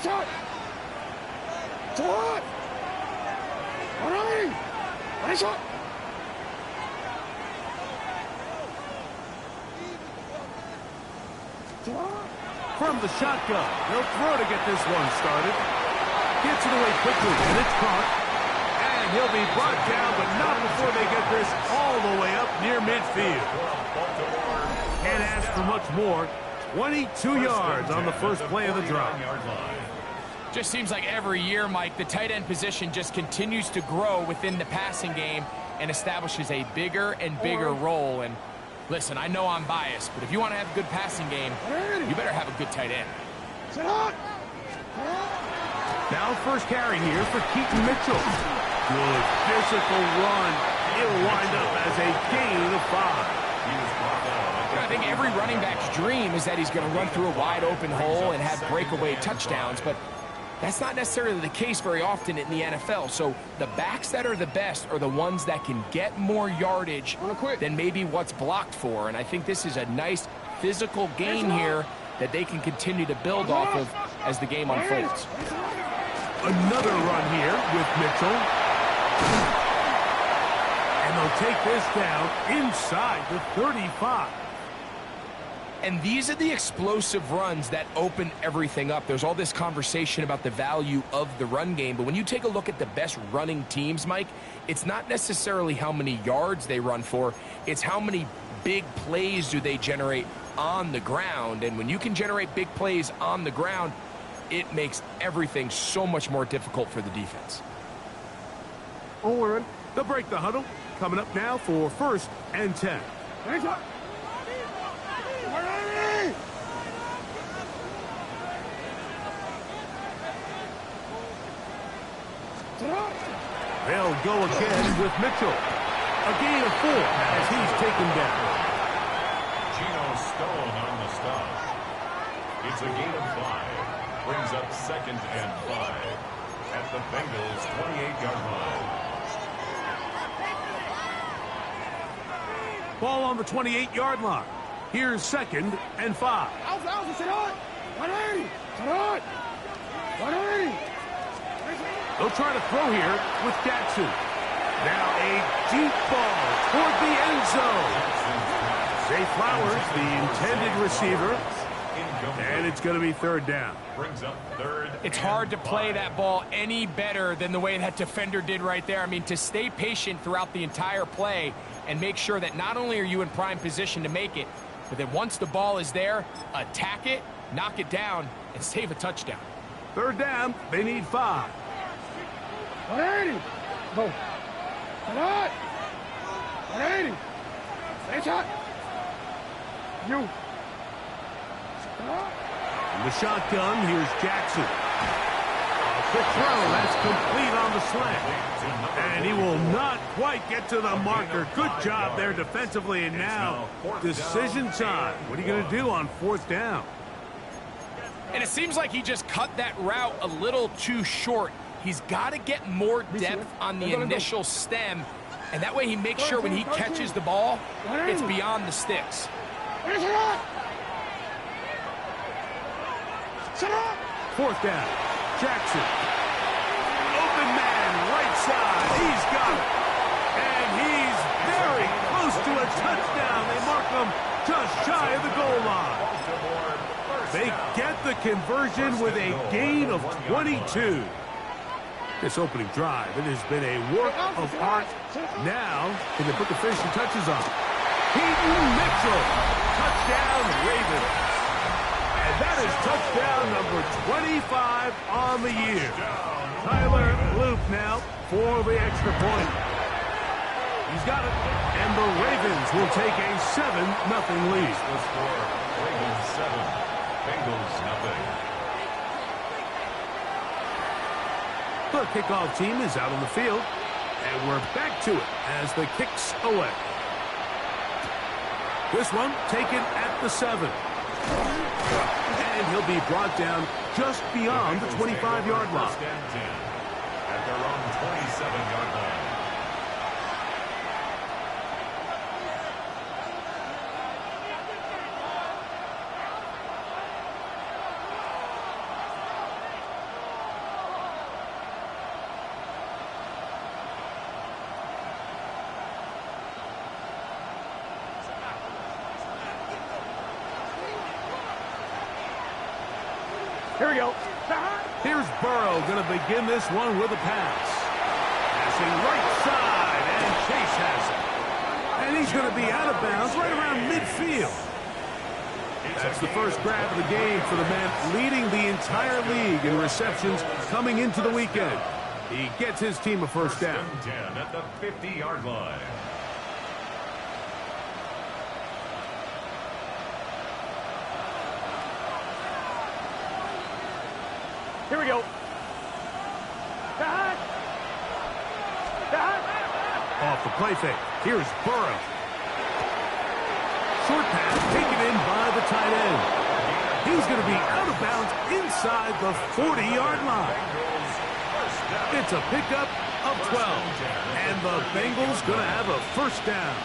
From the shotgun, he'll throw to get this one started. Gets it away quickly, and it's caught. And he'll be brought down, but not before they get this all the way up near midfield. Can't ask for much more. 22 yards on the first play of the drive. Just seems like every year, Mike, the tight end position just continues to grow within the passing game and establishes a bigger and bigger role. And listen, I know I'm biased, but if you want to have a good passing game, you better have a good tight end. Now first carry here for Keaton Mitchell. Good physical run. It'll wind up as a gain of 5. I think every running back's dream is that he's going to run through a wide open hole and have breakaway touchdowns, but that's not necessarily the case very often in the NFL. So the backs that are the best are the ones that can get more yardage than maybe what's blocked for. And I think this is a nice physical gain here that they can continue to build off of as the game unfolds. Another run here with Mitchell. And they'll take this down inside the 35. And these are the explosive runs that open everything up. There's all this conversation about the value of the run game, but when you take a look at the best running teams, Mike, it's not necessarily how many yards they run for, it's how many big plays do they generate on the ground. And when you can generate big plays on the ground, it makes everything so much more difficult for the defense. They'll break the huddle. Coming up now for 1st and 10. They'll go again with Mitchell. A gain of 4 as he's taken down. Geno Stone on the stop. It's a gain of 5. Brings up 2nd and 5 at the Bengals' 28-yard line. Ball on the 28-yard line. Here's 2nd and 5. They'll try to throw here with Jackson. Now a deep ball toward the end zone. Zay Flowers, the intended receiver. And it's going to be 3rd down. Brings up 3rd. It's hard to play that ball any better than the way that defender did right there. I mean, to stay patient throughout the entire play and make sure that not only are you in prime position to make it, but that once the ball is there, attack it, knock it down, and save a touchdown. 3rd down, they need 5. In the shotgun, here's Jackson. Quick throw, that's complete on the slant. And he will not quite get to the marker. Good job there defensively, and now decision time. What are you going to do on 4th down? And it seems like he just cut that route a little too short. He's got to get more depth on the initial stem, and that way he makes sure when he catches the ball, it's beyond the sticks. 4th down, Jackson. Open man, right side, he's got it. And he's very close to a touchdown. They mark him just shy of the goal line. They get the conversion with a gain of 22. This opening drive, it has been a work of art. Now, can they put the finishing touches on? Keaton Mitchell, touchdown Ravens. And that is touchdown number 25 on the year. Tyler Loop now for the extra point. He's got it. And the Ravens will take a 7-0 lead. The score, Ravens 7, Bengals 0. The kickoff team is out on the field, and we're back to it as the kick's away. This one taken at the 7. And he'll be brought down just beyond the 25-yard line. At their own 27-yard line. Here we go. Here's Burrow going to begin this one with a pass. Passing right side, and Chase has it. And he's going to be out of bounds right around midfield. That's the first grab of the game for the man leading the entire league in receptions coming into the weekend. He gets his team a first down. 10 at the 50-yard line. Here we go. Off the play fake. Here's Burrow. Short pass taken in by the tight end. He's going to be out of bounds inside the 40-yard line. It's a pickup of 12. And the Bengals going to have a first down.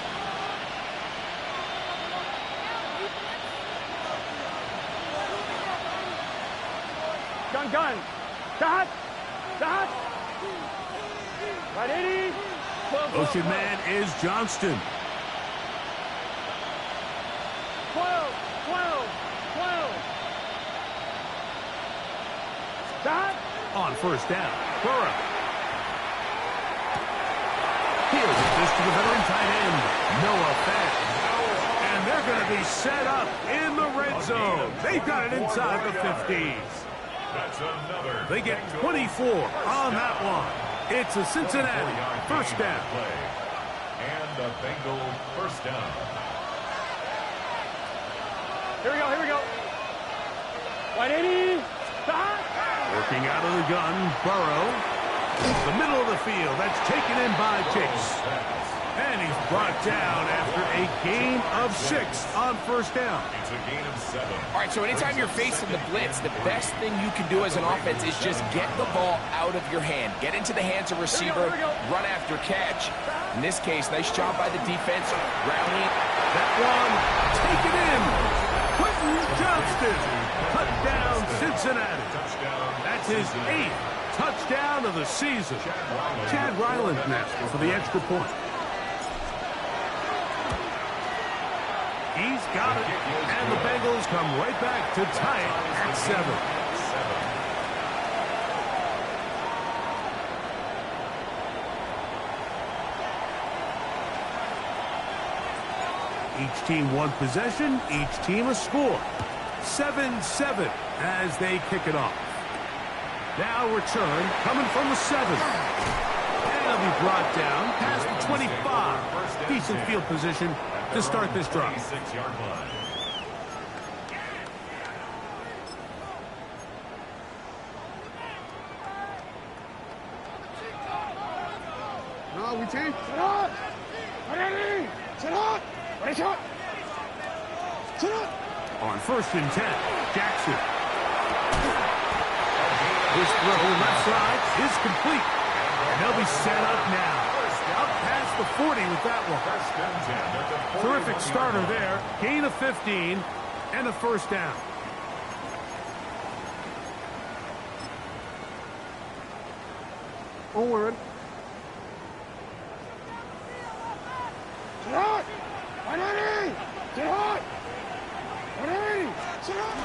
Gun. Dot. Right 80. Motion man is Johnston. 12. Dot. On first down. Burrow. He'll get this to the veteran tight end, Noah Fant. And they're going to be set up in the red zone. They've got it inside the 50s. That's another. They get 24 on that one. It's a Cincinnati first down. And the Bengal first down. Here we go. 180. Working out of the gun, Burrow. The middle of the field. That's taken in by Chase. And he's brought down after a gain of 6 on first down. It's a gain of 7. All right, so anytime you're facing the blitz, the best thing you can do as an offense is just get the ball out of your hand. Get into the hands of receiver, run after catch. In this case, nice job by the defense, rallying. That one taken in. Quentin Johnston. Touchdown, Cincinnati. That's his 8th touchdown of the season. Chad Ryland now for the extra point. He's got it, and the Bengals come right back to tie it at 7. Each team one possession, each team a score. 7-7 as they kick it off. Now return coming from the 7. And they'll be brought down past the 25. Decent field position to start this drive. 6-yard line. No, we change. Sit up. Ready. Sit up. Ready, shot. Sit up. On 1st and 10, Jackson. His throw left side is complete. And they'll be set up now. Up past the 40 with that one. Terrific starter there. Gain of 15 and a first down. Forward. Sit hot. 180. Sit hot. 180. Sit hot.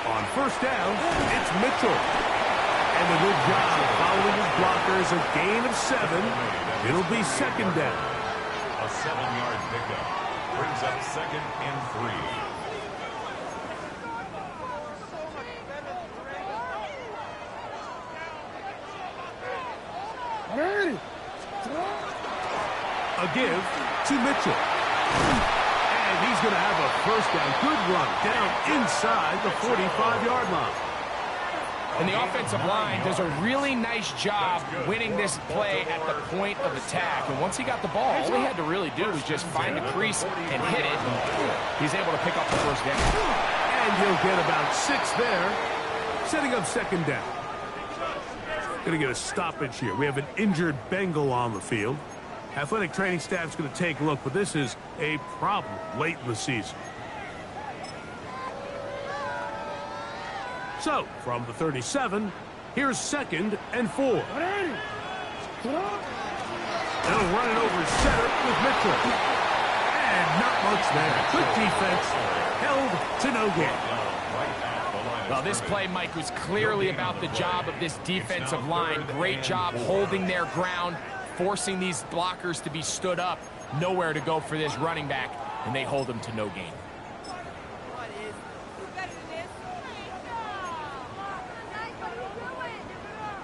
On first down, it's Mitchell. And a good job following his blockers. A gain of 7. It'll be second down. A 7-yard pickup brings up 2nd and 3. A give to Mitchell. And he's going to have a first down. Good run down inside the 45-yard line. And the offensive line does a really nice job winning this play at the point of attack. And once he got the ball, all he had to really do was just find the crease and hit it. He's able to pick up the first down. And he'll get about 6 there, setting up second down. Going to get a stoppage here. We have an injured Bengal on the field. Athletic training staff's going to take a look, but this is a problem late in the season. So, from the 37, here's 2nd and 4. They'll run it over center with Mitchell. And not much there. Good defense. Held to no gain. Well, this play, Mike, was clearly about the job of this defensive line. Great job holding their ground, forcing these blockers to be stood up. Nowhere to go for this running back, and they hold him to no gain.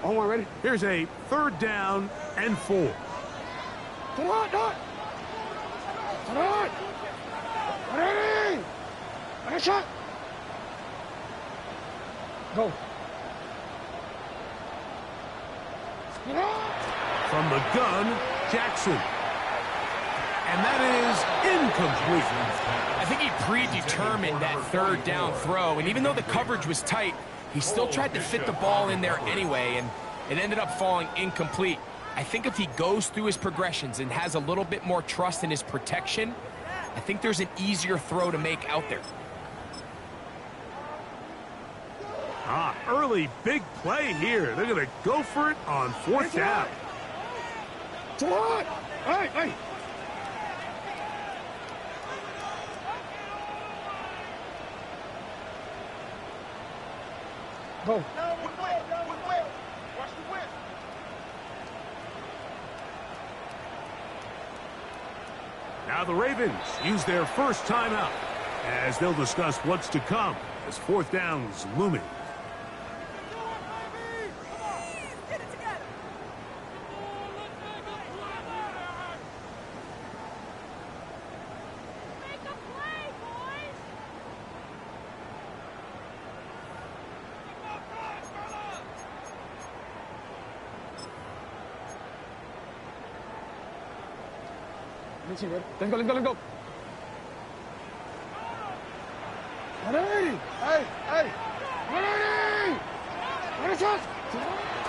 All right, ready? Here's a 3rd down and 4. Go. From the gun, Jackson. And that is incomplete. I think he predetermined that 3rd down throw, and even though the coverage was tight, he still tried to fit the ball in there anyway, and it ended up falling incomplete. I think if he goes through his progressions and has a little bit more trust in his protection, I think there's an easier throw to make out there. Early big play here. They're going to go for it on 4th down. Hey. Go. Now the Ravens use their first timeout as they'll discuss what's to come as 4th down's looming. Let's go.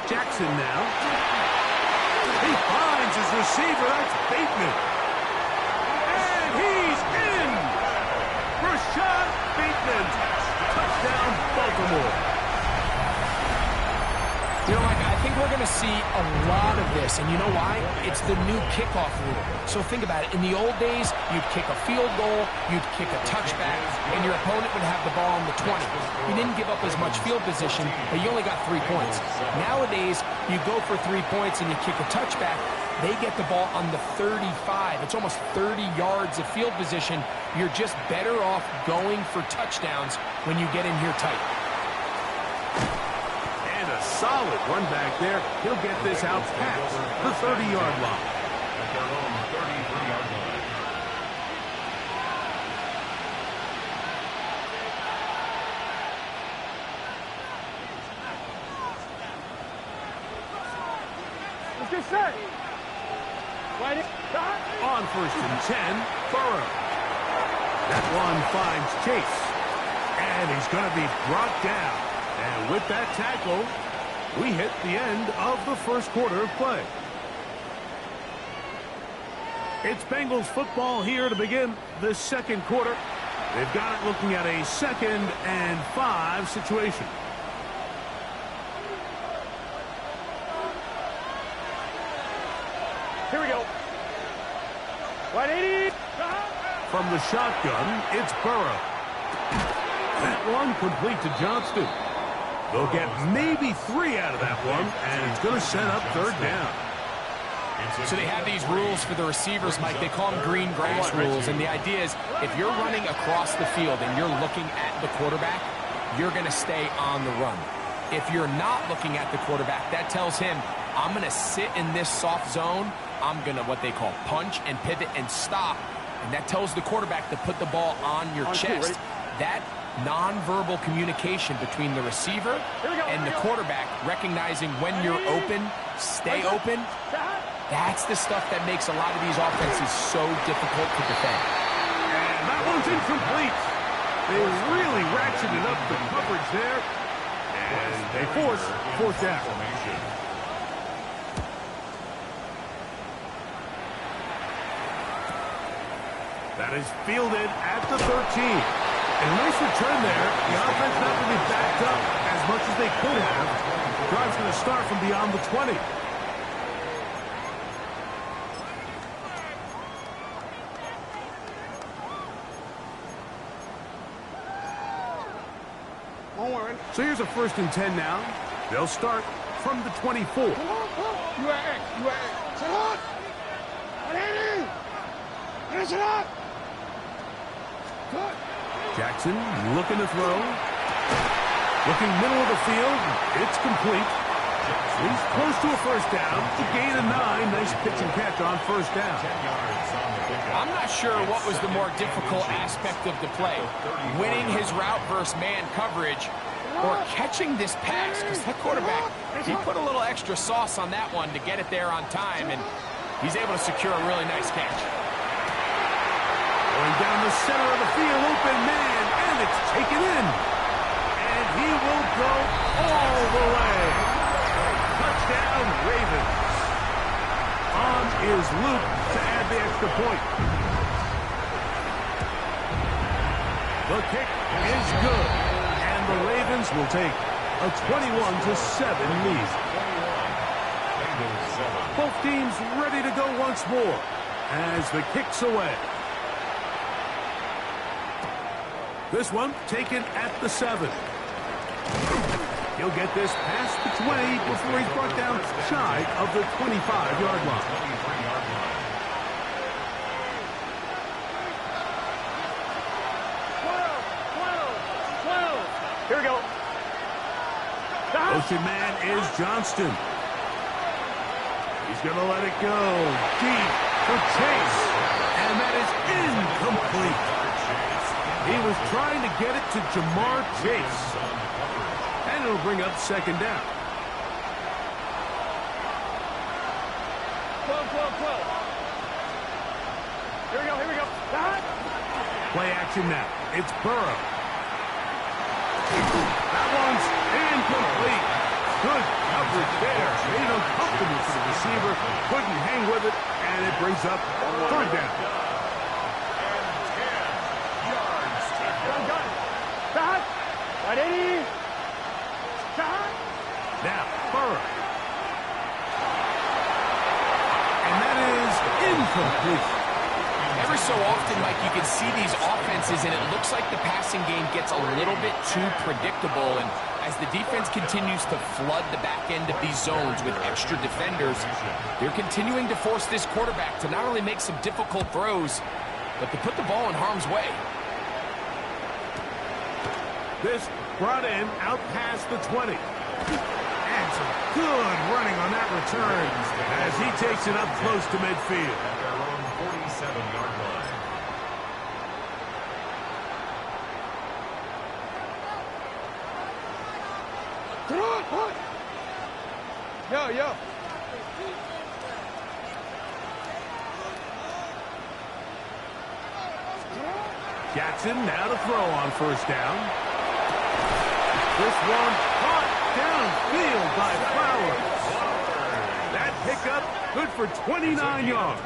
Jackson now. He finds his receiver. That's Bateman. And he's in. Rashad Bateman. Touchdown, Baltimore. You know, I think we're going to see a lot of this, and you know why? It's the new kickoff rule. So think about it. In the old days, you'd kick a field goal, you'd kick a touchback, and your opponent would have the ball on the 20. You didn't give up as much field position, but you only got 3 points. Nowadays, you go for 3 points and you kick a touchback, they get the ball on the 35. It's almost 30 yards of field position. You're just better off going for touchdowns when you get in here tight. Solid run back there. He'll get this out past the 30-yard line. At their own 33-yard line. Let's get set. On 1st and 10, Burrow. That one finds Chase. And he's going to be brought down. And with that tackle, we hit the end of the 1st quarter of play. It's Bengals football here to begin the 2nd quarter. They've got it looking at a 2nd and 5 situation. Here we go. 180. From the shotgun, it's Burrow. That one complete to Johnston. They'll get maybe 3 out of that one, and it's going to set up 3rd down. So they have these rules for the receivers, Mike. They call them green grass rules, and the idea is if you're running across the field and you're looking at the quarterback, you're going to stay on the run. If you're not looking at the quarterback, that tells him, I'm going to sit in this soft zone. I'm going to what they call punch and pivot and stop, and that tells the quarterback to put the ball on your chest. That nonverbal communication between the receiver and the quarterback, recognizing when you're open, stay open, that's the stuff that makes a lot of these offenses so difficult to defend. And that one's incomplete. They really ratcheted up the coverage there, and they force 4th down. That is fielded at the 13. And a nice return there. The offense not really backed up as much as they could have. The drive's going to start from beyond the 20. So here's a 1st and 10 now. They'll start from the 24. You are X. Set up. Ready. Finish it up. Good. Jackson looking to throw. Looking middle of the field. It's complete. He's close to a 1st down. A gain of 9. Nice pitch and catch on 1st down. I'm not sure what was the more difficult aspect of the play. Winning his route versus man coverage or catching this pass, because that quarterback, he put a little extra sauce on that one to get it there on time, and he's able to secure a really nice catch. Going down the center of the field, open man, and it's taken in. And he will go all the way. Touchdown, Ravens. On is Luke to add the extra point. The kick is good. And the Ravens will take a 21-7 lead. Both teams ready to go once more as the kick's away. This one taken at the 7. He'll get this past the 20 before he's brought down shy of the 25-yard line. Here we go. Motion man is Johnston. He's going to let it go deep for Chase. And that is incomplete. He was trying to get it to Jamar Chase. And it'll bring up 2nd down. 12. Here we go. Play action now. It's Burrow. That one's incomplete. Good coverage there. Made it uncomfortable for the receiver. Couldn't hang with it. And it brings up 3rd down. Now, Burrow. And that is incomplete. Every so often, Mike, you can see these offenses, and it looks like the passing game gets a little bit too predictable. And as the defense continues to flood the back end of these zones with extra defenders, they're continuing to force this quarterback to not only make some difficult throws, but to put the ball in harm's way. This brought in out past the 20. And some good running on that return as he takes it up close to midfield. At their own 47-yard line. Yo. Jackson now to throw on 1st down. This one caught downfield by Flowers. That pickup good for 29 yards.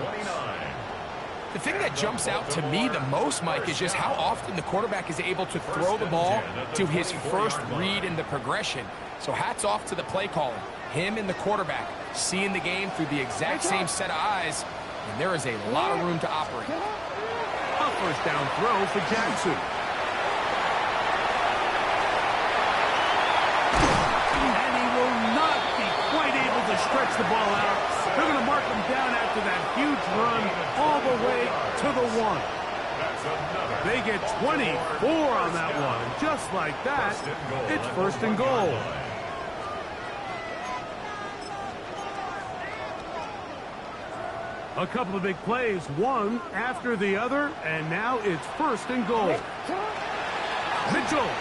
The thing that jumps out to me the most, Mike, is just how often the quarterback is able to throw the ball to his first read in the progression. So hats off to the play caller. Him and the quarterback seeing the game through the exact same set of eyes, and there is a lot of room to operate. A 1st down throw for Jackson. And he will not be quite able to stretch the ball out. They're going to mark him down after that huge run all the way to the 1. They get 24 on that one. And just like that, it's 1st and goal. A couple of big plays, one after the other, and now it's 1st and goal. Mitchell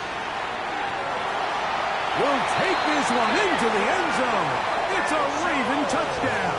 will take this one into the end zone. It's a Raven touchdown.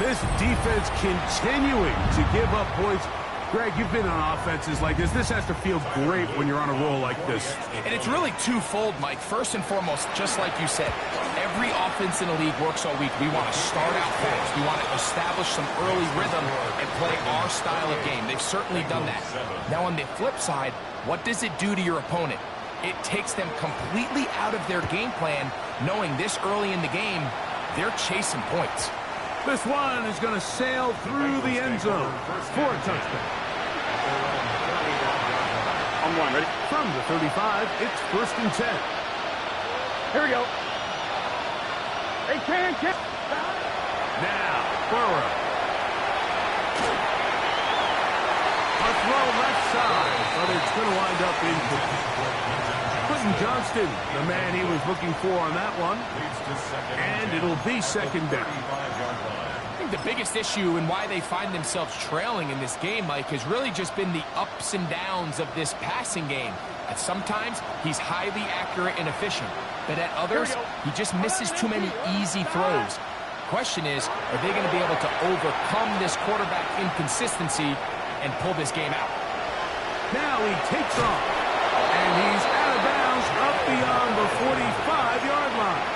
This defense continuing to give up points. Greg, you've been on offenses like this. This has to feel great when you're on a roll like this. And it's really twofold, Mike. First and foremost, just like you said, every offense in the league works all week. We want to start out fast. We want to establish some early rhythm and play our style of game. They've certainly done that. Now, on the flip side, what does it do to your opponent? It takes them completely out of their game plan, knowing this early in the game, they're chasing points. This one is going to sail through the end zone for a touchdown. On one, ready? From the 35, it's 1st and 10. Here we go. Hey, can. Now, Burrow. A throw left side, but it's going to wind up incomplete. Quentin Johnston, the man he was looking for on that one. And it'll be 2nd down. I think the biggest issue and why they find themselves trailing in this game, Mike, has really just been the ups and downs of this passing game. At sometimes, he's highly accurate and efficient, but at others, he just misses too many easy throws. The question is, are they going to be able to overcome this quarterback inconsistency and pull this game out? Now he takes off, and he's out of bounds up beyond the 45-yard line.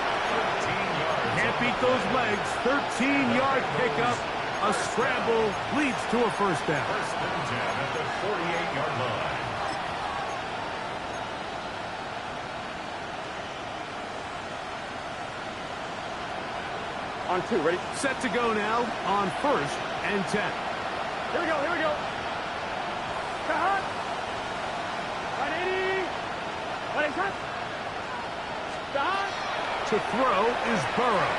Can't beat those legs. 13-yard pickup. A scramble leads to a 1st down. 1st and 10 at the 48-yard line. On 2, ready? Set to go now on 1st and 10. Here we go. Cut. 180. 180, cut. Cut. To throw is Burrow.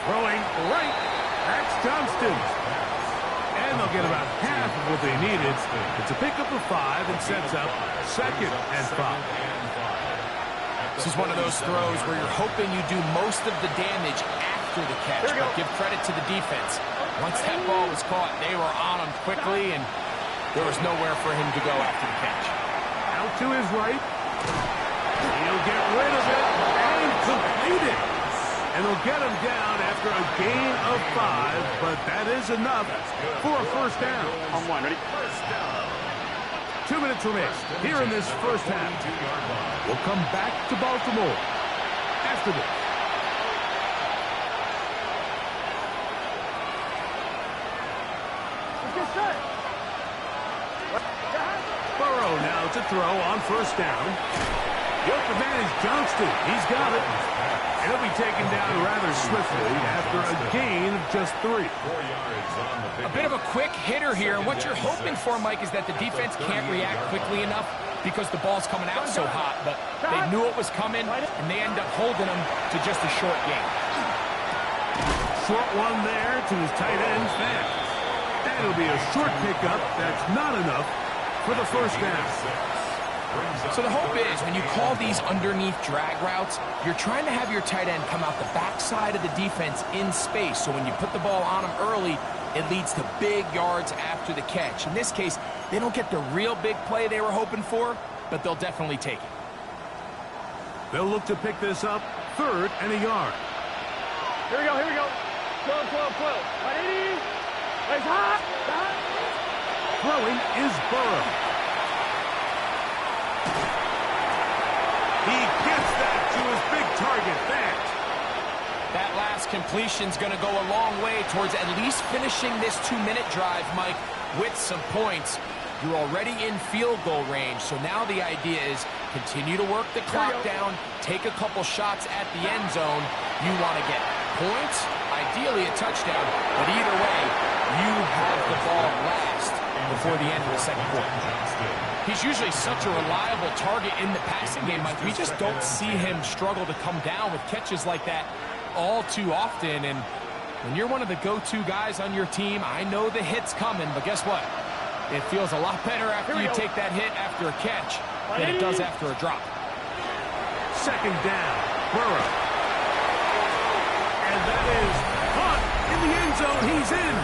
Throwing right. That's Johnston. And they'll get about half of what they needed. It's a pickup of 5 and sets up 2nd and 5. This is one of those throws where you're hoping you do most of the damage after the catch, but give credit to the defense. Once that ball was caught, they were on him quickly, and there was nowhere for him to go after the catch. Out to his right. He'll get rid of it and complete it. And they'll get him down after a gain of 5, but that is enough for a 1st down. On 1, ready? 2 minutes remain here in this 1st half. We'll come back to Baltimore after this. Burrow now to throw on 1st down. The open man is Johnston. He's got it. And he'll be taken down rather swiftly after a gain of just 3. A bit of a quick hitter here, and what you're hoping for, Mike, is that the defense can't react quickly enough because the ball's coming out so hot, but they knew it was coming, and they end up holding them to just a short gain. Short one there to his tight end, fast. And it'll be a short pickup. That's not enough for the 1st down. So the hope is when you call these underneath drag routes, you're trying to have your tight end come out the backside of the defense in space. So when you put the ball on him early, it leads to big yards after the catch. In this case, they don't get the real big play they were hoping for, but they'll definitely take it. They'll look to pick this up 3rd and a yard. Here we go. 12. 180. It's hot. Throwing is Burrow. He gets that to his big target. That last completion's going to go a long way towards at least finishing this 2-minute drive, Mike, with some points. You're already in field goal range, so now the idea is continue to work the clock down, take a couple shots at the end zone. You want to get points, ideally a touchdown, but either way, you have the ball last before the end of the 2nd quarter. He's usually such a reliable target in the passing game, Mike. We just don't see him struggle to come down with catches like that all too often. And when you're one of the go-to guys on your team, I know the hit's coming, but guess what? It feels a lot better after you take that hit after a catch than it does after a drop. 2nd down, Burrow. And that is caught in the end zone. He's in.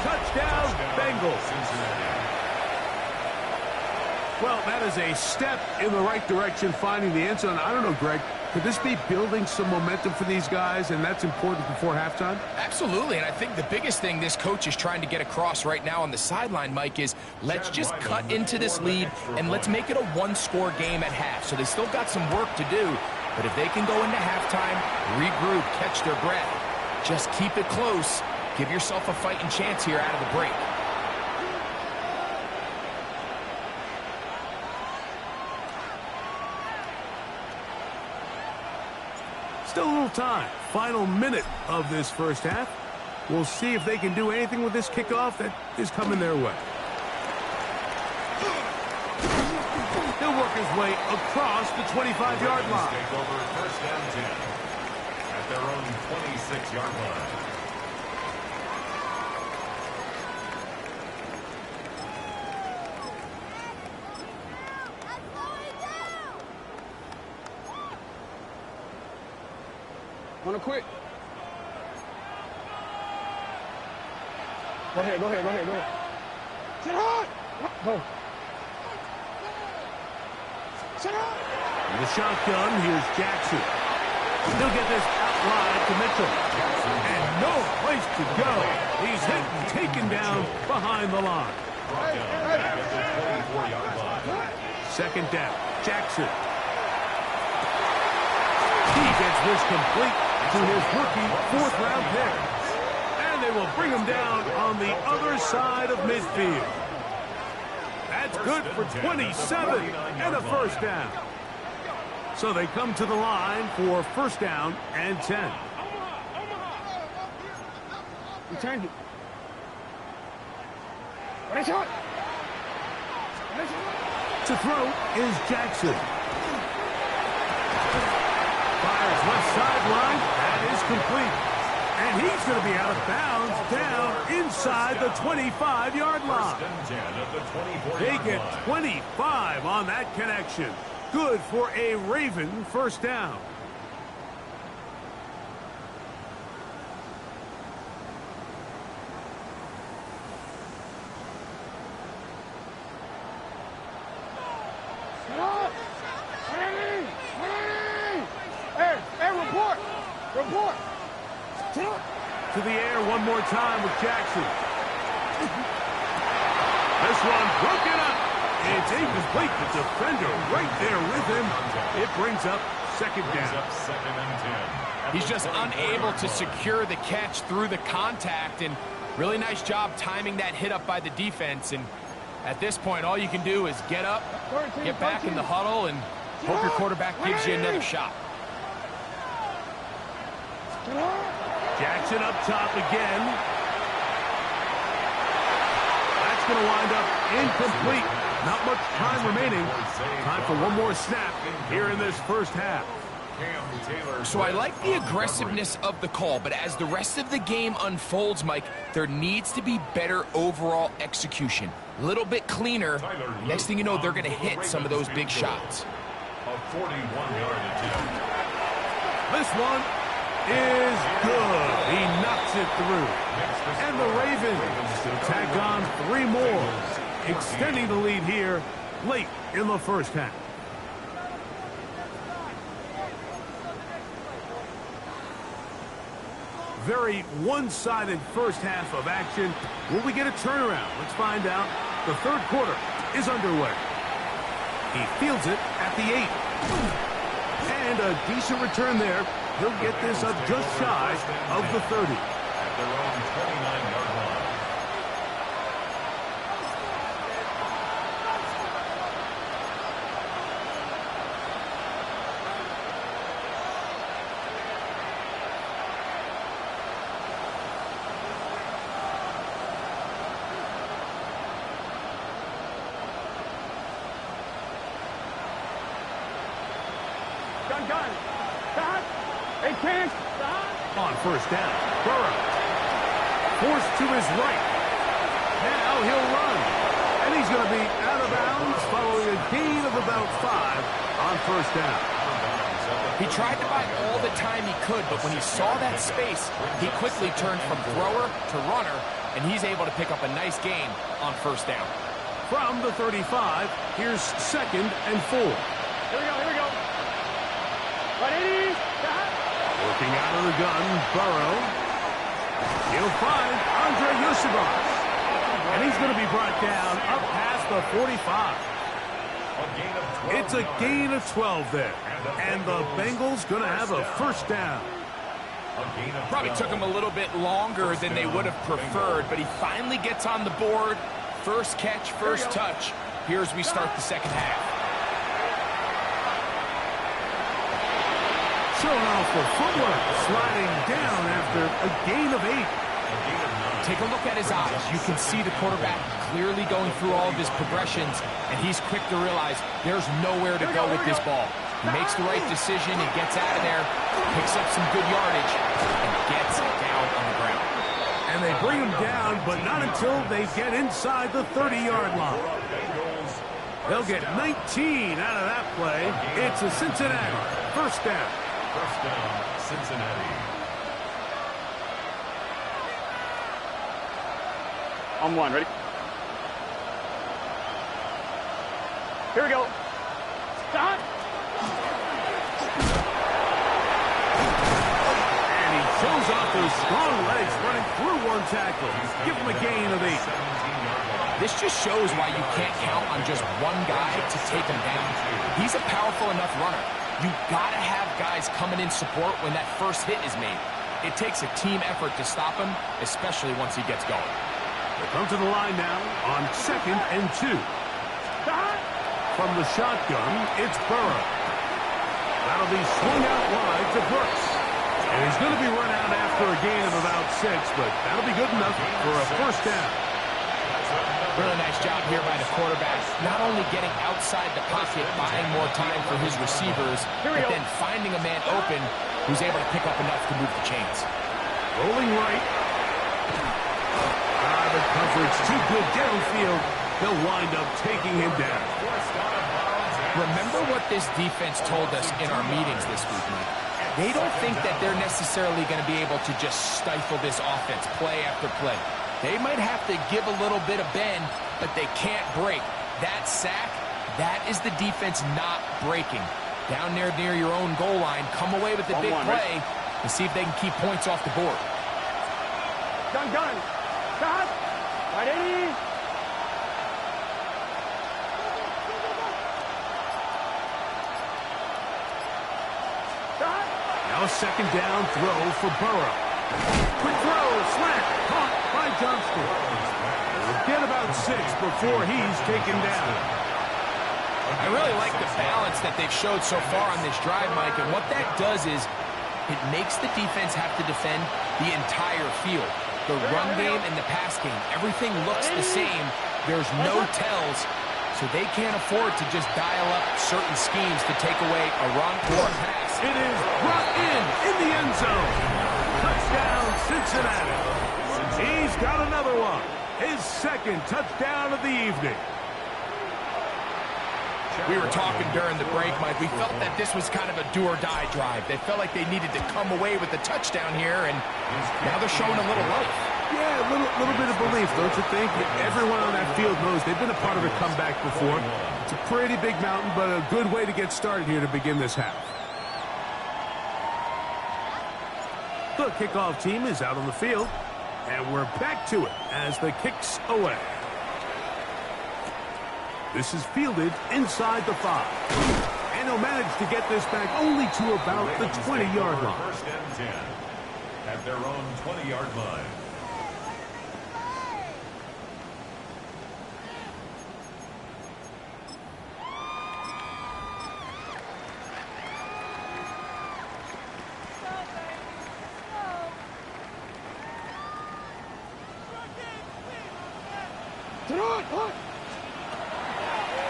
Touchdown, Bengals. Well, that is a step in the right direction, finding the end zone. I don't know, Greg, could this be building some momentum for these guys, and that's important before halftime? Absolutely, and I think the biggest thing this coach is trying to get across right now on the sideline, Mike, is let's just cut into this lead, and let's make it a 1-score game at half. So they still got some work to do, but if they can go into halftime, regroup, catch their breath, just keep it close, give yourself a fighting chance here out of the break. Still a little time. Final minute of this 1st half. We'll see if they can do anything with this kickoff that is coming their way. He'll work his way across the 25-yard line. Take over first and 10 at their own 26-yard line. Wanna quit? Go ahead. Sit hard. Go. Sit hard. In the shotgun, here's Jackson. He'll get this out wide to Mitchell. And no place to go. He's hit and taken down behind the line. Brought down back at the 24-yard line. Second down, Jackson. He gets this complete to his rookie fourth-round pick. And they will bring him down on the other side of midfield. That's good for 27 and a first down. So they come to the line for first down and 10. You turned it. What is it? To throw is Jackson. Fires left sideline. That is complete. And he's going to be out of bounds down inside the 25-yard line. First and 10 at the 24-yard They get line. 25 on that connection. Good for a Raven first down. Hey, report. To the air one more time with Jackson. This one broken up. It's incomplete. The defender right there with him. It brings up second Brings down. up second and 10. at He's the just 24-yard unable to line. secure the catch through the contact, and really nice job timing that hit up by the defense. And at this point, all you can do is get up, get back in the huddle, and hope your quarterback gives you another shot. Jackson up top again. That's going to wind up incomplete. Not much time remaining. Time for one more snap here in this first half. Cam Taylor. So I like the aggressiveness of the call, but as the rest of the game unfolds, Mike, there needs to be better overall execution. A little bit cleaner. Next thing you know, they're going to hit some of those big shots. A 41-yard attempt. This one is good. He knocks it through. And the Ravens will tack on 3 more, extending the lead here late in the first half. Very one-sided first half of action. Will we get a turnaround? Let's find out. The third quarter is underway. He fields it at the 8. And a decent return there. He'll get this up just shy of the 30. At their own 29-yard line. Gun. Stop. Hey, Ken. On first down, Burrow. Forced to his right. Now he'll run. And he's going to be out of bounds following a gain of about 5 on first down. He tried to buy all the time he could, but when he saw that space, he quickly turned from thrower to runner, and he's able to pick up a nice gain on first down. From the 35, here's second and 4. Here we go. What it is? Working out of the gun, Burrow. He'll find Andre Yusufov. And he's going to be brought down up past the 45. It's a gain of 12 there. And the Bengals going to have a first down. Probably took him a little bit longer than they would have preferred, but he finally gets on the board. First catch, first touch. Here as we start the second half. Showing off the footwork, sliding down after a gain of 8. Take a look at his eyes. You can see the quarterback clearly going through all of his progressions, and he's quick to realize there's nowhere to go with this ball. He makes the right decision, he gets out of there, picks up some good yardage, and gets down on the ground. And they bring him down, but not until they get inside the 30-yard line. They'll get 19 out of that play. It's a Cincinnati first down. First down, Cincinnati. On one, ready? Here we go. Stop. And he shows off those strong legs running through one tackle. Give him a gain of 8. This just shows why you can't count on just one guy to take him down. He's a powerful enough runner. You gotta have guys coming in support when that first hit is made. It takes a team effort to stop him, especially once he gets going. They come to the line now on 2nd and 2. From the shotgun, it's Burrow. That'll be swung out wide to Brooks. And he's going to be run out after a gain of about 6, but that'll be good enough for a first down. Really nice job here by the quarterback, not only getting outside the pocket, buying more time for his receivers, but then finding a man open who's able to pick up enough to move the chains. Rolling right. The coverage too good downfield. They'll wind up taking him down. Remember what this defense told us in our meetings this week, Mike. They don't think that they're necessarily going to be able to just stifle this offense play after play. They might have to give a little bit of bend, but they can't break. That sack, that is the defense not breaking. Down there near your own goal line, come away with the big play and see if they can keep points off the board. Gun. Stop. Right, 80. Now a second down throw for Burrow. Quick throw, slant, caught by Johnston. They'll get about 6 before he's taken down. I really like the balance that they've showed so far on this drive, Mike, and what that does is it makes the defense have to defend the entire field. The run game and the pass game, everything looks the same. There's no tells, so they can't afford to just dial up certain schemes to take away a run or a pass. It is brought in the end zone. Touchdown, Cincinnati. He's got another one. His second touchdown of the evening. We were talking during the break, Mike. We felt that this was kind of a do-or-die drive. They felt like they needed to come away with the touchdown here, and now they're showing a little life. Yeah, a little bit of belief, don't you think? Everyone on that field knows they've been a part of a comeback before. It's a pretty big mountain, but a good way to get started here to begin this half. The kickoff team is out on the field, and we're back to it as the kick's away. This is fielded inside the 5. And he'll manage to get this back only to about the 20-yard line. First and 10 at their own 20-yard line.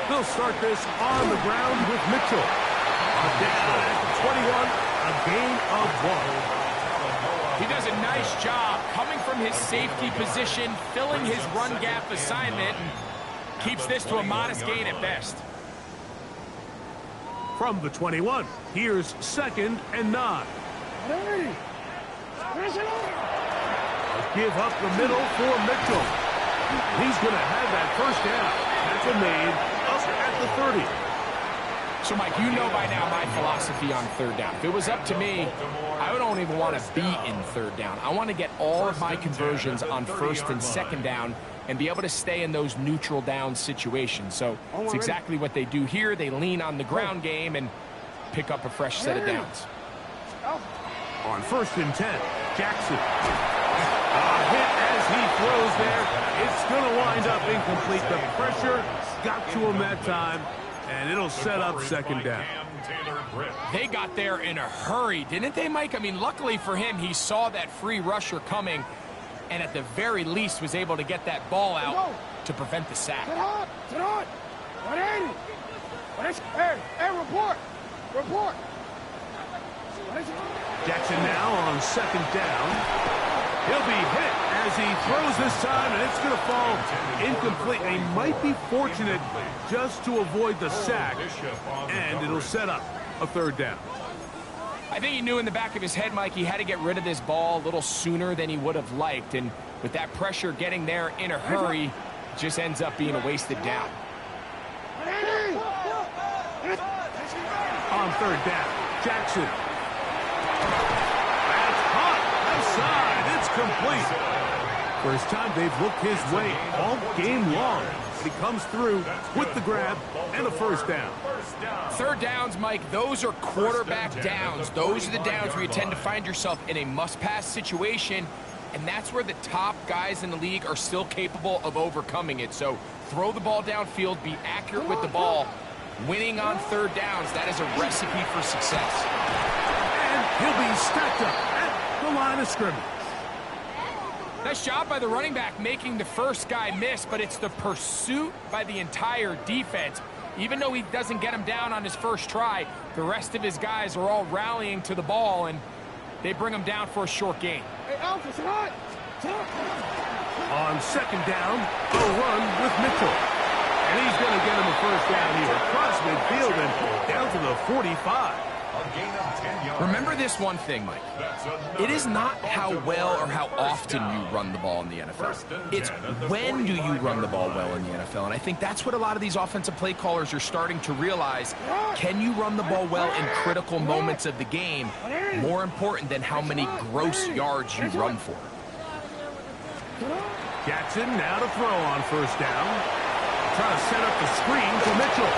They'll start this on the ground with Mitchell. Down at the 21, a gain of 1. He does a nice job coming from his safety position, filling his run gap assignment, and keeps this to a modest gain at best. From the 21, here's 2nd and 9. Hey! Give up the middle for Mitchell. He's going to have that first down. Tackle made up at the 30. So, Mike, you know by now my philosophy on third down. If it was up to me, I don't even want to be in third down. I want to get all of my conversions on 1st and 2nd down and be able to stay in those neutral down situations. So it's exactly what they do here. They lean on the ground game and pick up a fresh set of downs. On 1st and 10, Jackson. A hit as he throws there. It's going to wind up incomplete. The pressure got to him that time, and it'll set up 2nd down. They got there in a hurry, didn't they, Mike? I mean, luckily for him, he saw that free rusher coming, and at the very least was able to get that ball out to prevent the sack. Sit hard. Sit hard. 180. Hey, report. Report. Jackson now on second down. He'll be hit as he throws this time, and it's going to fall incomplete. They might be fortunate just to avoid the sack, and it'll set up a third down. I think he knew in the back of his head, Mike, he had to get rid of this ball a little sooner than he would have liked, and with that pressure getting there in a hurry, it just ends up being a wasted down. On third down, Jackson. That's hot. Outside. It's complete. First time they've looked his way all game long. He comes through with the grab and a first down. Third downs, Mike, those are quarterback downs. Those are the downs where you tend to find yourself in a must-pass situation, and that's where the top guys in the league are still capable of overcoming it. So throw the ball downfield, be accurate with the ball. Winning on third downs, that is a recipe for success. And he'll be stacked up at the line of scrimmage. Nice job by the running back making the first guy miss, but it's the pursuit by the entire defense. Even though he doesn't get him down on his first try, the rest of his guys are all rallying to the ball, and they bring him down for a short gain. Hey, Alpha, sit hard. On second down, a run with Mitchell. And he's going to get him a first down here across midfield and down to the 45. Remember this one thing, Mike. It is not how well or how often you run the ball in the NFL. It's when do you run the ball well in the NFL. And I think that's what a lot of these offensive play callers are starting to realize. Can you run the ball well in critical moments of the game? More important than how many gross yards you run for. Jackson now to throw on first down. Trying to set up the screen for Mitchell.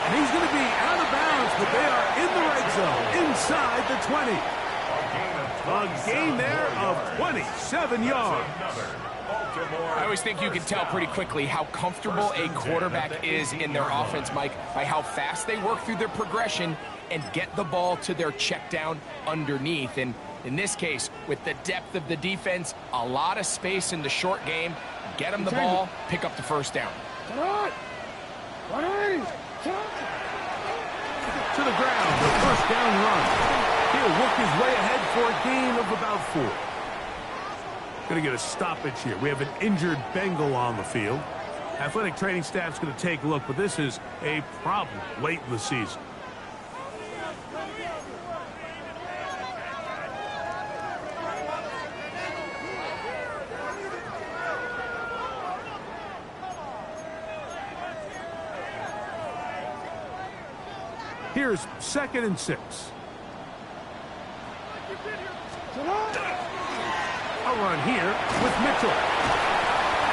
And he's going to be out of bounds, but they are in the red zone, inside the 20. A gain there of 27 yards. I always think you can tell pretty quickly how comfortable a quarterback is in their offense, Mike, by how fast they work through their progression and get the ball to their check down underneath. And in this case, with the depth of the defense, a lot of space in the short game, get him the ball, pick up the first down. To the ground, the first down run. He'll work his way ahead for a gain of about 4. Going to get a stoppage here. We have an injured Bengal on the field. Athletic training staff's going to take a look, but this is a problem late in the season. Here's 2nd and 6. A run here with Mitchell.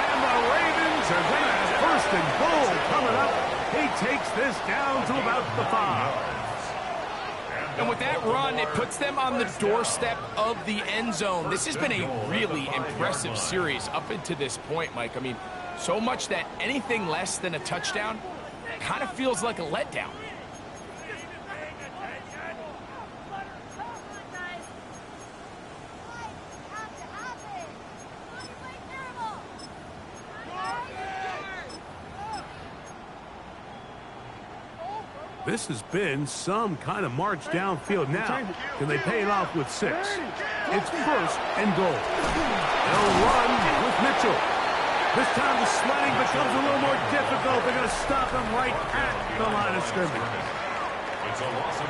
And the Ravens are going to have 1st and goal coming up. He takes this down to about the 5. And with that run, it puts them on the doorstep of the end zone. This has been a really impressive series up until this point, Mike. I mean, so much that anything less than a touchdown kind of feels like a letdown. This has been some kind of march downfield now. Can they pay it off with 6? It's 1st and goal. They'll run with Mitchell. This time the sledding becomes a little more difficult. They're going to stop him right at the line of scrimmage.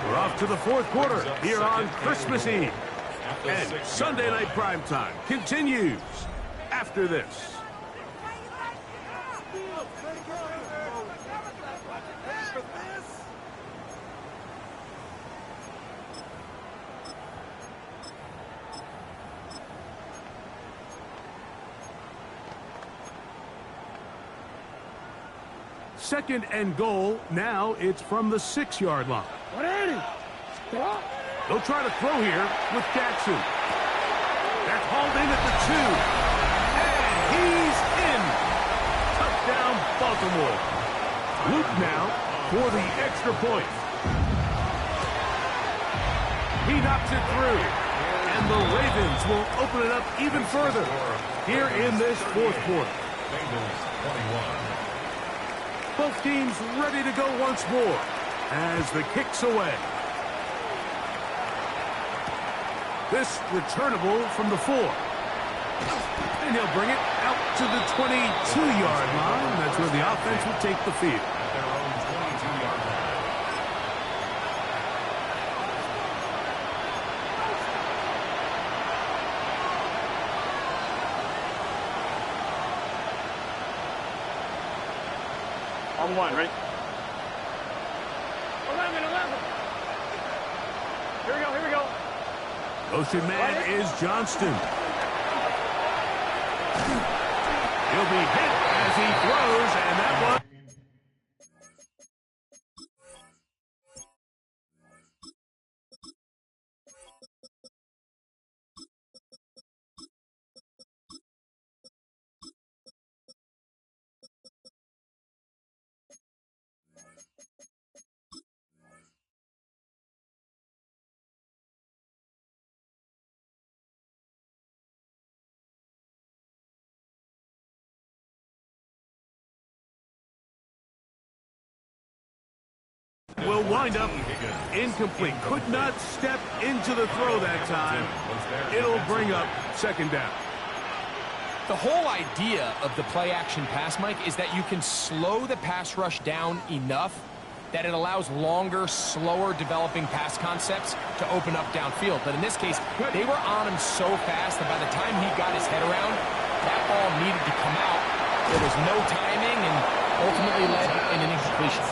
We're off to the 4th quarter here on Christmas Eve. And Sunday Night Primetime continues after this. Second and goal. Now it's from the 6-yard line. 180. They'll try to throw here with Jackson. That's hauled in at the 2. And he's in. Touchdown, Baltimore. Luke now for the extra point. He knocks it through. And And the Ravens will open it up even further here in this fourth quarter. Bengals 21. Both teams ready to go once more as the kick's away. This returnable from the 4. And he'll bring it out to the 22-yard line. That's where the offense will take the field. At their own 22-yard line. On 1, ready? 11. Here we go. Motion man is Johnston. He'll be hit as he throws, and that one. Will wind up incomplete. Could not step into the throw that time. It'll bring up second down. The whole idea of the play-action pass, Mike, is that you can slow the pass rush down enough that it allows longer, slower developing pass concepts to open up downfield. But in this case, they were on him so fast that by the time he got his head around, that ball needed to come out. There was no timing and ultimately led in an incompletion.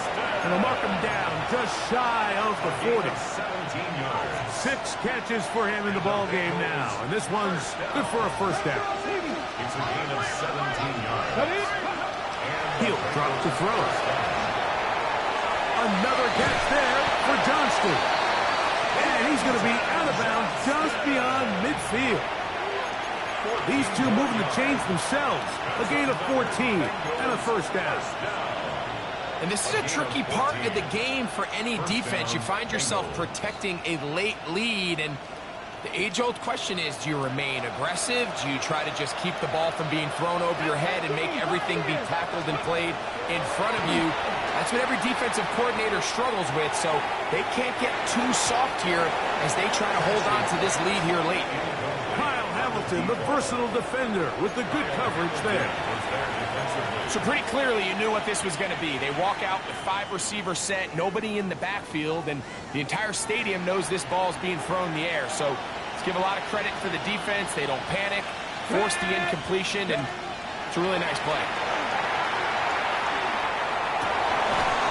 And they'll mark him down just shy of the 40. 17 yards. 6 catches for him in the ball game now. And this one's good for a first down. It's a gain of 17 yards. He'll drop to throw. Another catch there for Johnston. And he's going to be out of bounds just beyond midfield. These two moving the chains themselves. A gain of 14 and a first down. And this is a tricky part of the game for any defense. You find yourself protecting a late lead, and the age-old question is, do you remain aggressive? Do you try to just keep the ball from being thrown over your head and make everything be tackled and played in front of you? That's what every defensive coordinator struggles with, so they can't get too soft here as they try to hold on to this lead here late. Kyle Hamilton, the versatile defender, with the good coverage there. So pretty clearly you knew what this was going to be. They walk out with 5 receivers set, nobody in the backfield, and the entire stadium knows this ball is being thrown in the air. So let's give a lot of credit for the defense. They don't panic, force the incompletion, and it's a really nice play.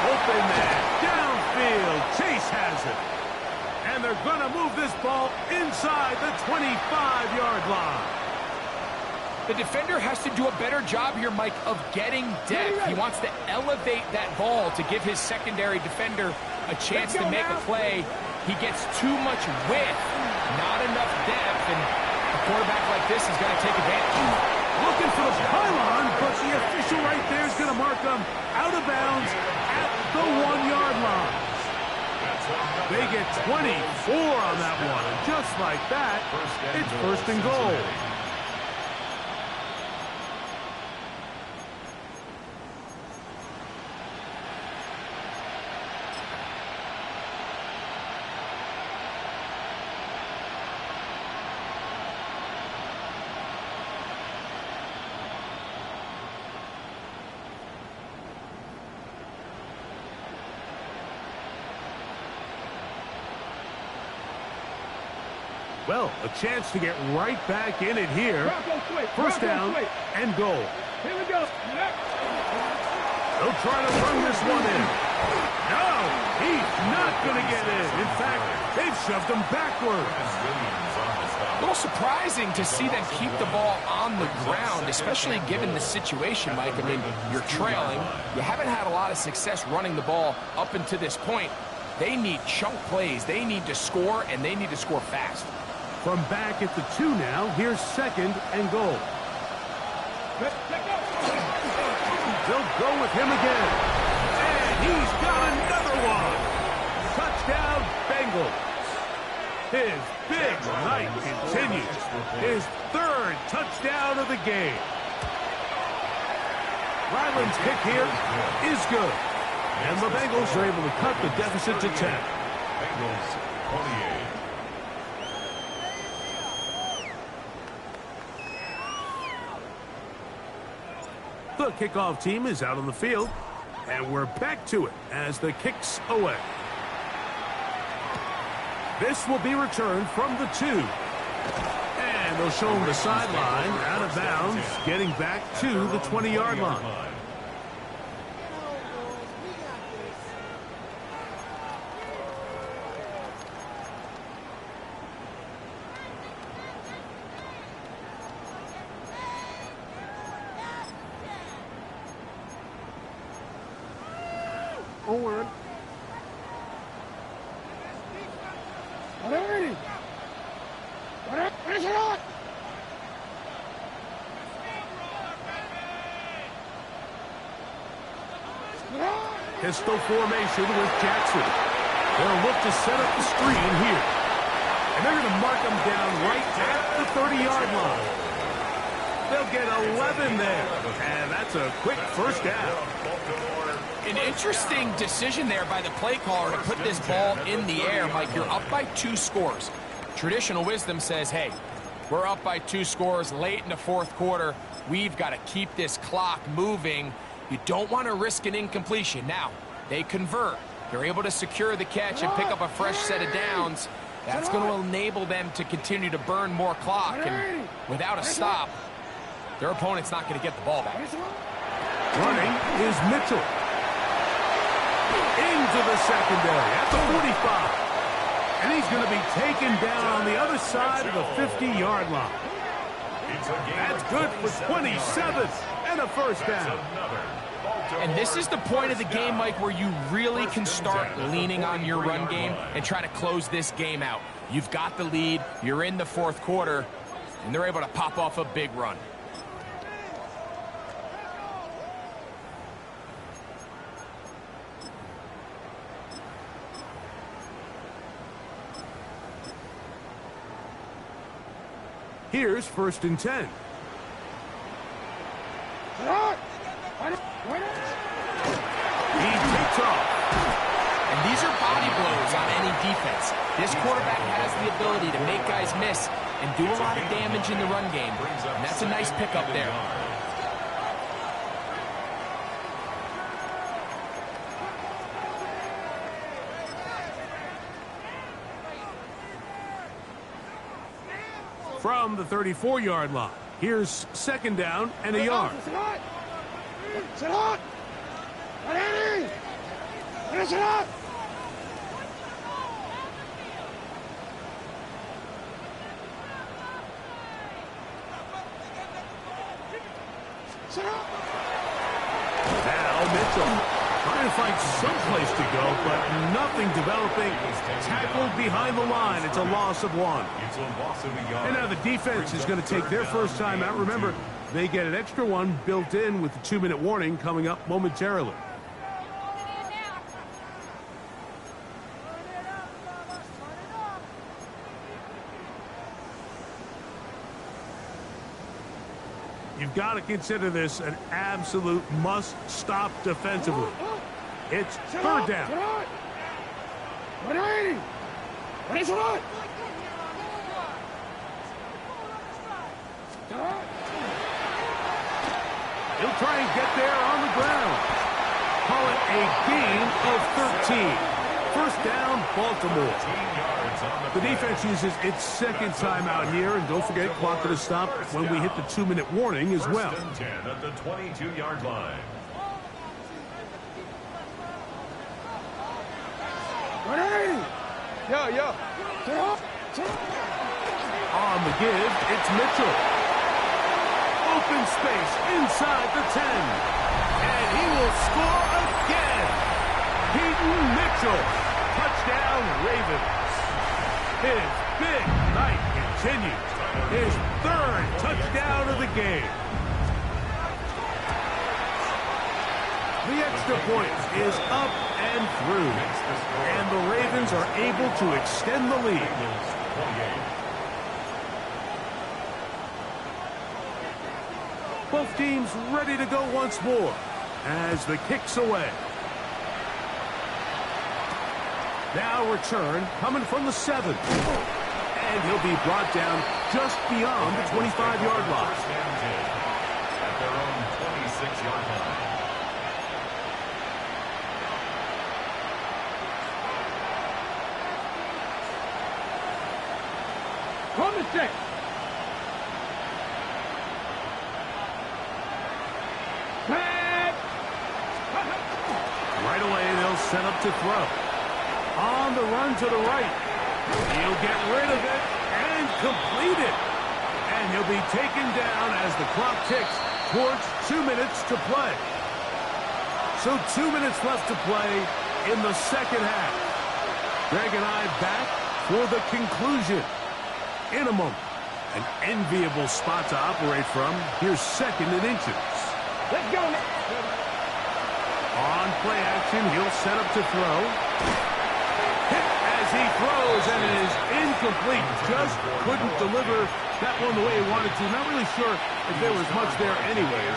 Open man, downfield, Chase has it. And they're going to move this ball inside the 25-yard line. The defender has to do a better job here, Mike, of getting depth. He wants to elevate that ball to give his secondary defender a chance to make a play. He gets too much width, not enough depth, and a quarterback like this is going to take advantage. Looking for the pylon, but the official right there is going to mark them out of bounds at the 1-yard line. They get 24 on that one, and just like that, it's first and goal. Well, a chance to get right back in it here. First down and goal. Here we go. They'll try to run this one in. No, he's not going to get in. In fact, they've shoved him backwards. A little surprising to see them keep the ball on the ground, especially given the situation, Mike. I mean, you're trailing. You haven't had a lot of success running the ball up until this point. They need chunk plays. They need to score, and they need to score fast. From back at the 2 now, here's second and goal. They'll go with him again. And he's got another one. Touchdown, Bengals. His big night continues. His third touchdown of the game. Ryland's kick here is good. And the Bengals are able to cut the deficit to 10. Bengals 28. The kickoff team is out on the field, and we're back to it as the kick's away. This will be returned from the 2. And they'll show him the sideline, out of bounds, getting back to the 20-yard line. Owen. Ready. What is it on? Pistol formation with Jackson. They'll look to set up the screen here. And they're going to mark them down right at the 30-yard line. They'll get 11 there. And that's a quick first down. An interesting decision there by the play caller to put this ball in the air. Mike, you're up by 2 scores. Traditional wisdom says, hey, we're up by 2 scores late in the fourth quarter. We've got to keep this clock moving. You don't want to risk an incompletion. Now, they convert. They're able to secure the catch and pick up a fresh set of downs. That's going to enable them to continue to burn more clock. And without a stop, their opponent's not going to get the ball back. Running is Mitchell. Into the secondary at the 45. And he's going to be taken down on the other side of the 50-yard line. That's good for 27 and a first down. And this is the point of the game, Mike, where you really can start leaning on your run game and try to close this game out. You've got the lead, you're in the fourth quarter, and they're able to pop off a big run. Here's 1st and 10. He takes off. And these are body blows on any defense. This quarterback has the ability to make guys miss and do a lot of damage in the run game. And that's a nice pickup there. From the 34-yard line. Here's 2nd down and a yard. Sit on! Ready! Sit on! Sit on! Now Mitchell trying to find some place to go, but nothing developing. Tackled behind the line. It's a loss of 1. It's a loss of a yard. And now the defense is going to take their first time out. Remember, they get an extra one built in with the 2-minute warning coming up momentarily. You've got to consider this an absolute must-stop defensively. It's 3rd down. He'll try and get there on the ground. Call it a gain of 13. First down, Baltimore. The defense uses its 2nd timeout here, and don't forget, clock to stop when we hit the 2-minute warning as well. 1st and 10 at the 22-yard line. Yo. On the give, it's Mitchell. Open space inside the 10. And he will score again. Peyton Mitchell. Touchdown, Ravens. His big night continues. His 3rd touchdown of the game. The extra point is up and through. And the Ravens are able to extend the lead. 28. Both teams ready to go once more as the kick's away. Now return coming from the 7. And he'll be brought down just beyond the 25-yard line. First and 10 at their own 26-yard line. From the 6. Right away, they'll set up to throw. On the run to the right. He'll get rid of it and complete it. And he'll be taken down as the clock ticks towards 2 minutes to play. So 2 minutes left to play in the second half. Greg and I back for the conclusion. In a moment, an enviable spot to operate from. Here's 2nd and inches. Let's go. On play action, he'll set up to throw. Hit as he throws, and it is incomplete. Just couldn't deliver that one the way he wanted to. Not really sure if there was much there anyways.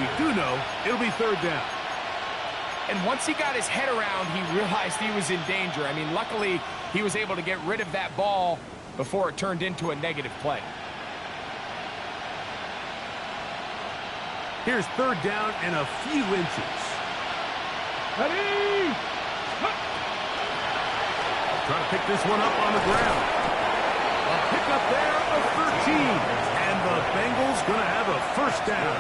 We do know it'll be 3rd down. And once he got his head around, he realized he was in danger. I mean, luckily, he was able to get rid of that ball before it turned into a negative play. Here's 3rd down and a few inches. Ready? Trying to pick this one up on the ground. A pickup there of 13. And the Bengals going to have a 1st down.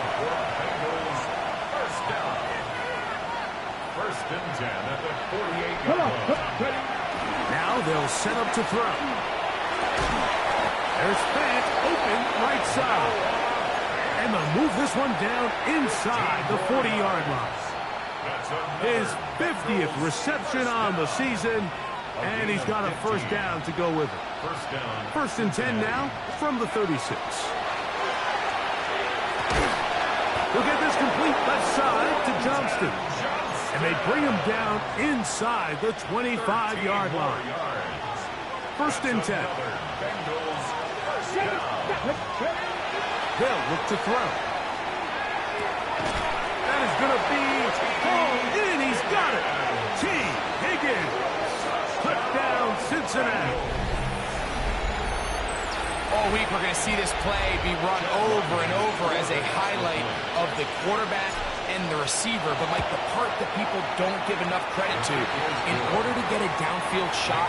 Bengals first down. 1st and 10 at the 48-yard line. Now they'll set up to throw. There's Fant open right side. And they'll move this one down inside the 40-yard line. His 50th reception on the season, and he's got a 1st down to go with it. 1st and 10 now from the 36. He'll get this complete left side to Johnston. And they bring him down inside the 25-yard line. 1st and 10. They'll look to throw. That is going to be hauled in. He's got it. T. Higgins. Put down Cincinnati. All week, we're going to see this play be run over and over as a highlight of the quarterback and the receiver. But, Mike, the part that people don't give enough credit to, in order to get a downfield shot,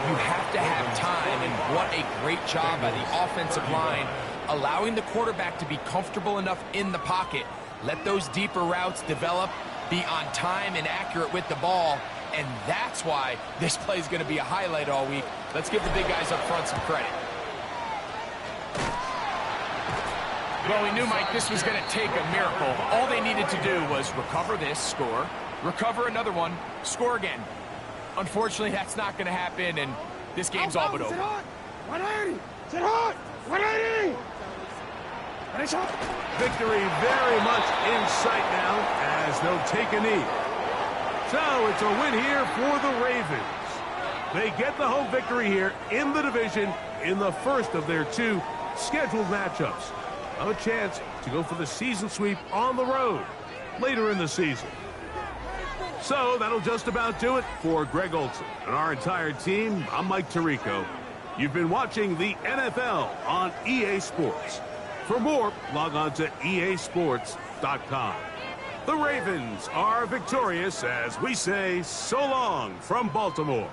you have to have time. And what a great job by the offensive line, allowing the quarterback to be comfortable enough in the pocket. Let those deeper routes develop, be on time and accurate with the ball. And that's why this play is going to be a highlight all week. Let's give the big guys up front some credit. Well, we knew, Mike, this was going to take a miracle. All they needed to do was recover this, score, recover another one, score again. Unfortunately, that's not going to happen, and this game's all but over. 180. Sit hard. 180. Victory very much in sight now as they'll take a knee. So it's a win here for the Ravens. They get the home victory here in the division in the first of their 2 scheduled matchups. A chance to go for the season sweep on the road later in the season. So that'll just about do it for Greg Olson and our entire team. I'm Mike Tirico. You've been watching the NFL on EA Sports. For more, log on to easports.com. The Ravens are victorious as we say so long from Baltimore.